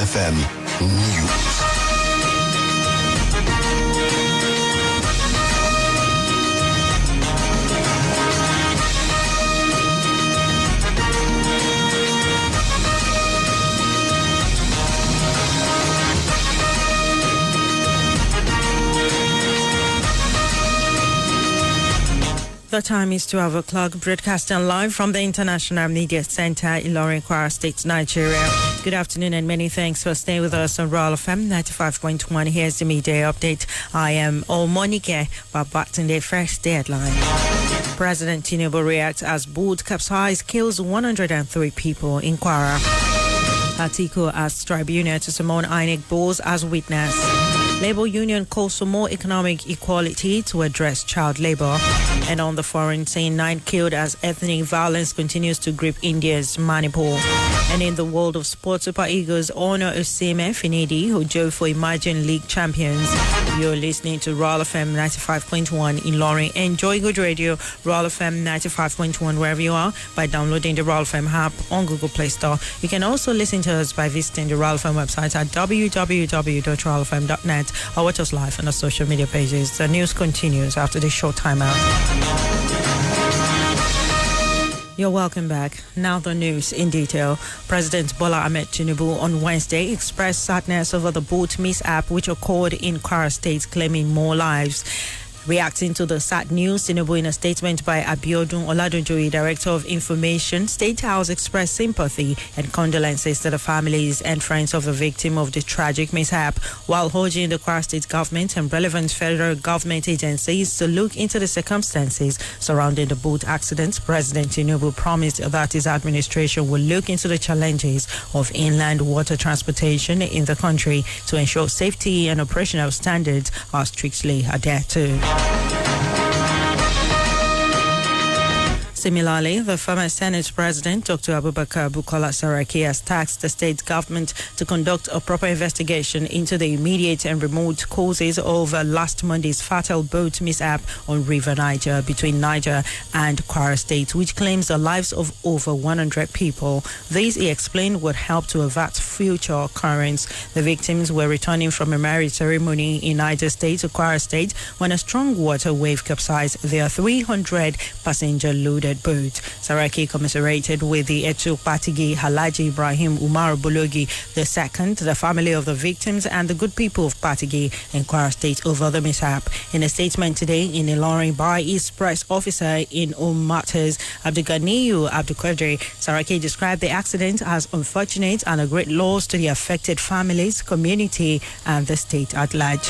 FM News. The time is 12 o'clock, broadcasting live from the International Media Center in Ilorin, Kwara State, Nigeria. Good afternoon and many thanks for staying with us on Royal FM 95.1. Here's the midday update. I am Omonike Babatunde. First headline. President Tinubu reacts as boat capsize kills 103 people in Kwara. Atiku asks tribunal to summon INEC boards as witness. Labour Union calls for more economic equality to address child labour. And on the foreign scene, 9 killed as ethnic violence continues to grip India's Manipur. And in the world of sports, Super Eagles honour Osime Finidi, who drove for Imagine League champions. You're listening to Royal FM 95.1 in Ilorin. Enjoy good radio, Royal FM 95.1 wherever you are by downloading the Royal FM app on Google Play Store. You can also listen to us by visiting the Royal FM website at www.royalfm.net or watch us live on our social media pages. The news continues after this short time out. You're welcome back. Now the news in detail. President Bola Ahmed Tinubu on Wednesday expressed sadness over the boat mishap which occurred in Kwara State, claiming more lives. Reacting to the sad news, Tinubu, in a statement by Abiodun Oladojoyi, Director of Information, State House, expressed sympathy and condolences to the families and friends of the victim of the tragic mishap, while urging the Kwara State government and relevant federal government agencies to look into the circumstances surrounding the boat accident. President Tinubu promised that his administration will look into the challenges of inland water transportation in the country to ensure safety and operational standards are strictly adhered to. Similarly, the former Senate President, Dr. Abubakar Bukola Saraki, has tasked the state government to conduct a proper investigation into the immediate and remote causes of last Monday's fatal boat mishap on River Niger between Niger and Kwara State, which claims the lives of over 100 people. This, he explained, would help to avert future occurrence. The victims were returning from a marriage ceremony in Niger State to Kwara State when a strong water wave capsized their 300-passenger loaded boat. Saraki commiserated with the Etu Patigi Halaji Ibrahim Umar Bologi II, the family of the victims, and the good people of Patigi and Kwara State over the mishap. In a statement today in Ilorin by his press officer in Home Matters, Abdulganiyu Abdulkadir, Saraki described the accident as unfortunate and a great loss to the affected families, community, and the state at large.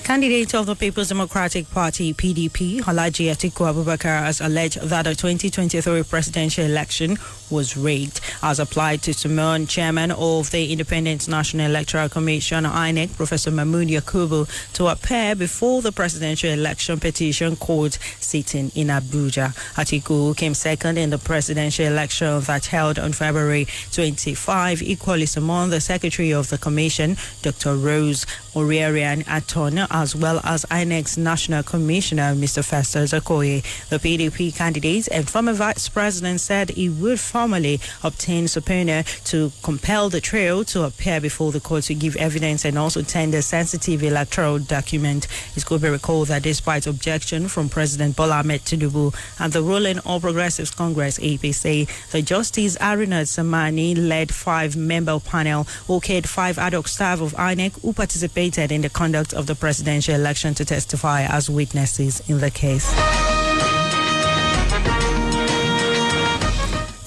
Candidate of the People's Democratic Party, PDP, Alhaji Atiku Abubakar, has alleged that the 2023 presidential election was rigged. As applied to summon chairman of the Independent National Electoral Commission, INEC, Professor Mahmood Yakubu, to appear before the presidential election petition court sitting in Abuja. Atiku came second in the presidential election that held on February 25, equally summoned the Secretary of the Commission, Dr. Rose Orierian Aton, as well as INEC's National Commissioner, Mr. Festus Okoye. The PDP candidate and former Vice President said he would formally obtain subpoena to compel the trio to appear before the court to give evidence and also tender sensitive electoral document. It could be recalled that despite objection from President Bola Ahmed Tinubu and the ruling All Progressives Congress APC, the Justice Aruna Samani-led 5-member panel okayed 5 ad hoc staff of INEC who participated in the conduct of the presidential election to testify as witnesses in the case.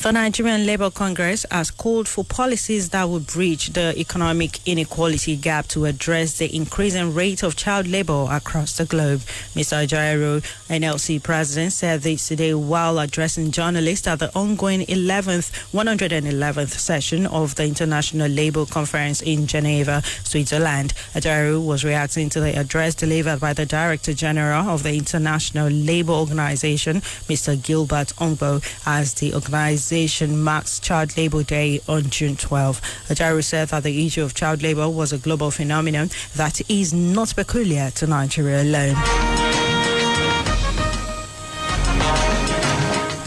The Nigerian Labour Congress has called for policies that would bridge the economic inequality gap to address the increasing rate of child labour across the globe. Mr. Jairo, NLC president, said this today while addressing journalists at the ongoing 111th session of the International Labour Conference in Geneva, Switzerland. Jairo was reacting to the address delivered by the Director General of the International Labour Organization, Mr. Gilbert Ongbo, as the organization marks Child Labour Day on June 12. Ajaru said that the issue of child labour was a global phenomenon that is not peculiar to Nigeria alone.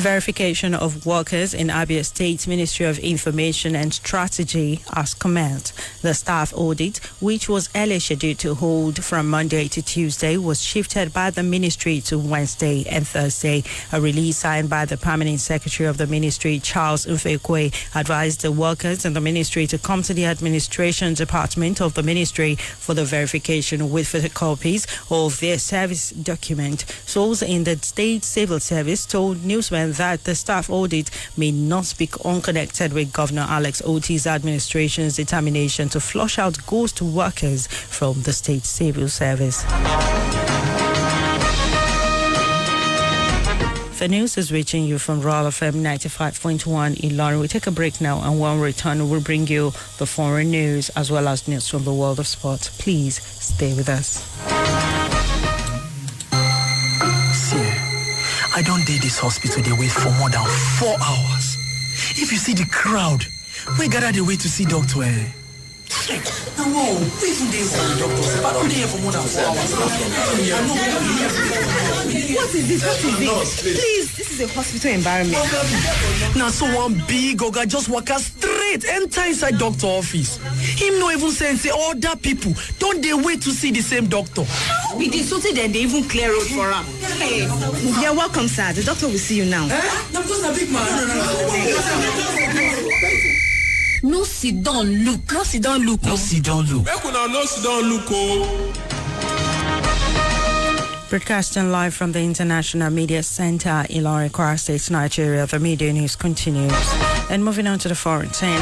Verification of workers in Abia State Ministry of Information and Strategy has commenced. The staff audit, which was earlier scheduled to hold from Monday to Tuesday, was shifted by the ministry to Wednesday and Thursday. A release signed by the Permanent Secretary of the Ministry, Charles Ufekwe, advised the workers in the ministry to come to the Administration Department of the ministry for the verification with photocopies of their service document. Sources in the State Civil Service told newsmen that the staff audit may not be unconnected with Governor Alex Oti's administration's determination to flush out ghost workers from the State Civil Service. The news is reaching you from Royal FM 95.1 in London. We take a break now, and when we return, we'll bring you the foreign news as well as news from the world of sport. Please stay with us. I don't dare this hospital, they wait for more than 4 hours. If you see the crowd, we gather the way to see doctor. No, we even there for the doctor. I don't dare for more than 4 hours. What is this? Please, this is a hospital environment. Now, so one big oga just walk us straight, enter inside doctor office. Him no even say other people don't they wait to see the same doctor. We did something then they even clear road for him. Hey, you're welcome, sir. The doctor will see you now. No, because a big man. No, sit down, look. No, sit down, look. No, sit down, look. Broadcasting live from the International Media Center in Ilorin, Kwara State, Nigeria, the Midday news continues. And moving on to the foreign scene.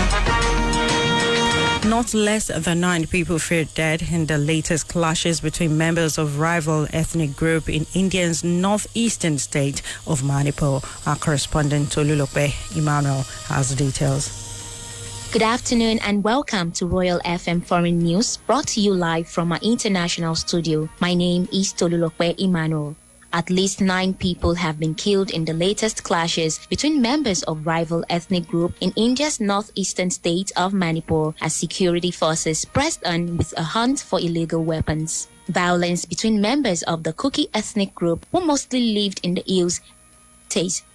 Not less than 9 people feared dead in the latest clashes between members of rival ethnic group in India's northeastern state of Manipur. Our correspondent Tolulope Emmanuel has the details. Good afternoon and welcome to Royal FM Foreign News, brought to you live from our international studio. My name is Tolulope Emmanuel. At least 9 people have been killed in the latest clashes between members of rival ethnic group in India's northeastern state of Manipur as security forces pressed on with a hunt for illegal weapons. Violence between members of the Kuki ethnic group, who mostly lived in the hills,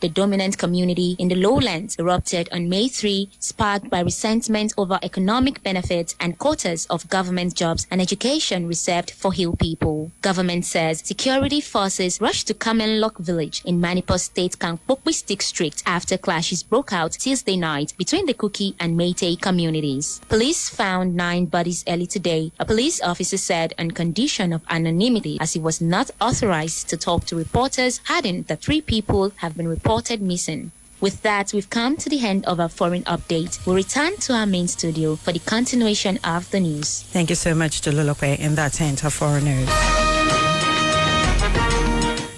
the dominant community in the lowlands, erupted on May 3, sparked by resentment over economic benefits and quotas of government jobs and education reserved for hill people. Government says security forces rushed to Kamenlok village in Manipur State Kangpokpi district after clashes broke out Tuesday night between the Kuki and Meitei communities. Police found 9 bodies early today, a police officer said, on condition of anonymity, as he was not authorized to talk to reporters, adding that 3 people have been reported missing. With that, we've come to the end of our foreign update. We'll return to our main studio for the continuation of the news. Thank you so much to Lulupe, and that's it for foreign news.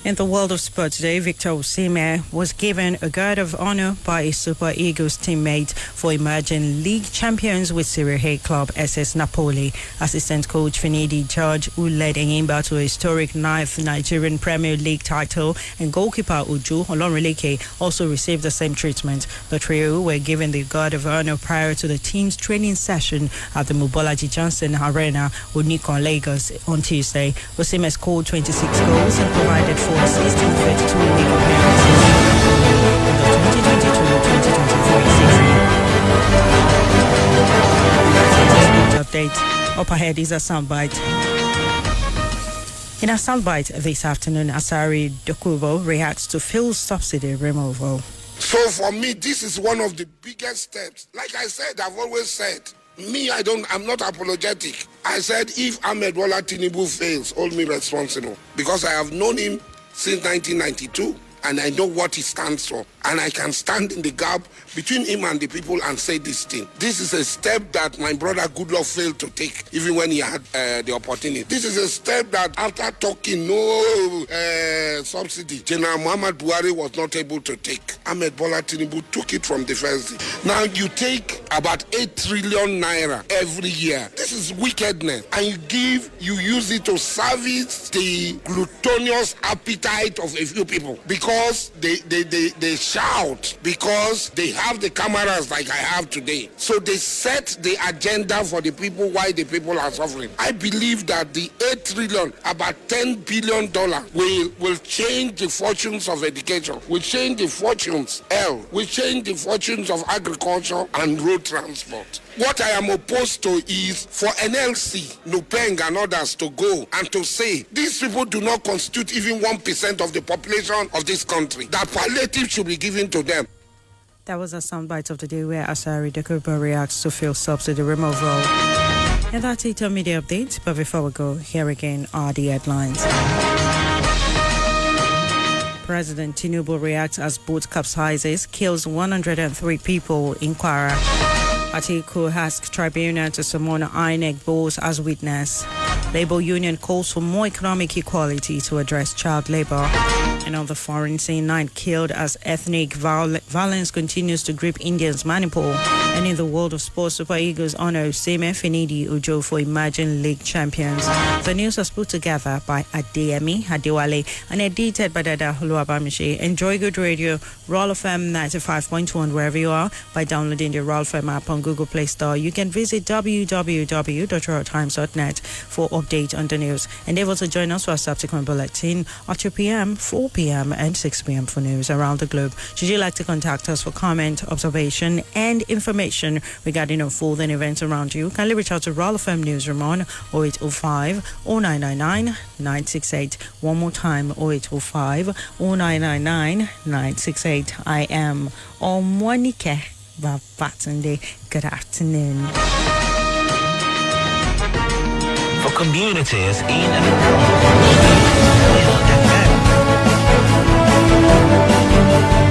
In the world of sport today, Victor Osimhen was given a guard of honor by his Super Eagles teammate for emerging league champions with Serie A club SS Napoli. Assistant coach Finidi George, who led Enyimba to a historic 9th Nigerian Premier League title, and goalkeeper Uju Olonreleke also received the same treatment. The trio were given the guard of honor prior to the team's training session at the Mobolaji Johnson Arena, Onikon, Lagos on Tuesday. Osimhen scored 26 goals and provided 4 assists in 32 league appearances in the 2022-2023 season. Update. Up ahead is a soundbite. In our soundbite this afternoon, Asari Dokubo reacts to fuel subsidy removal. So for me, this is one of the biggest steps. Like I said, I've always said, I'm not apologetic. I said, if Ahmed Bola Tinubu fails, hold me responsible. Because I have known him since 1992, and I know what he stands for. And I can stand in the gap between him and the people and say this thing. This is a step that my brother Goodluck failed to take, even when he had the opportunity. This is a step that after talking no subsidy, General Muhammad Buhari was not able to take. Ahmed Bola Tinubu took it from the first day. Now you take about 8 trillion naira every year. This is wickedness. And you use it to service the gluttonous appetite of a few people. Because because they shout, because they have the cameras like I have today. So they set the agenda for the people, why the people are suffering. I believe that the 8 trillion, about $10 billion will change the fortunes of education, will change the fortunes, will change the fortunes of agriculture and road transport. What I am opposed to is for NLC, Nupeng and others to go and to say these people do not constitute even 1% of the population of this country. That palliative should be given to them. That was a soundbite of the day where Asari Dekoba reacts to fuel subsidy removal. And that's it on Media Update. But before we go, here again are the headlines. President Tinubu reacts as boat capsizes, kills 103 people in Kwara. Atiku asks tribunal to summon INEC boss as witness. Labour Union calls for more economic equality to address child labour. And on the foreign scene, 9 killed as ethnic violence continues to grip Indians' Manipur. And in the world of sports, Super Eagles honor Seme Finidi Ujo for Imagine League champions. The news was put together by Adeyemi Adewale and edited by Dada Oluwabamishi. Enjoy good radio, Royal FM 95.1 wherever you are by downloading the Royal FM app on Google Play Store. You can visit www.royaltimes.net for update on the news. And able to join us for a subsequent bulletin at 2 p.m., 4 p.m. and 6 p.m. for news around the globe. Should you like to contact us for comment, observation, and information regarding unfolding events around you, kindly reach out to Royal FM Newsroom on 0805 0999 968. One more time, 0805 0999 968. I am Omonike Babatunde. Good afternoon. For communities in and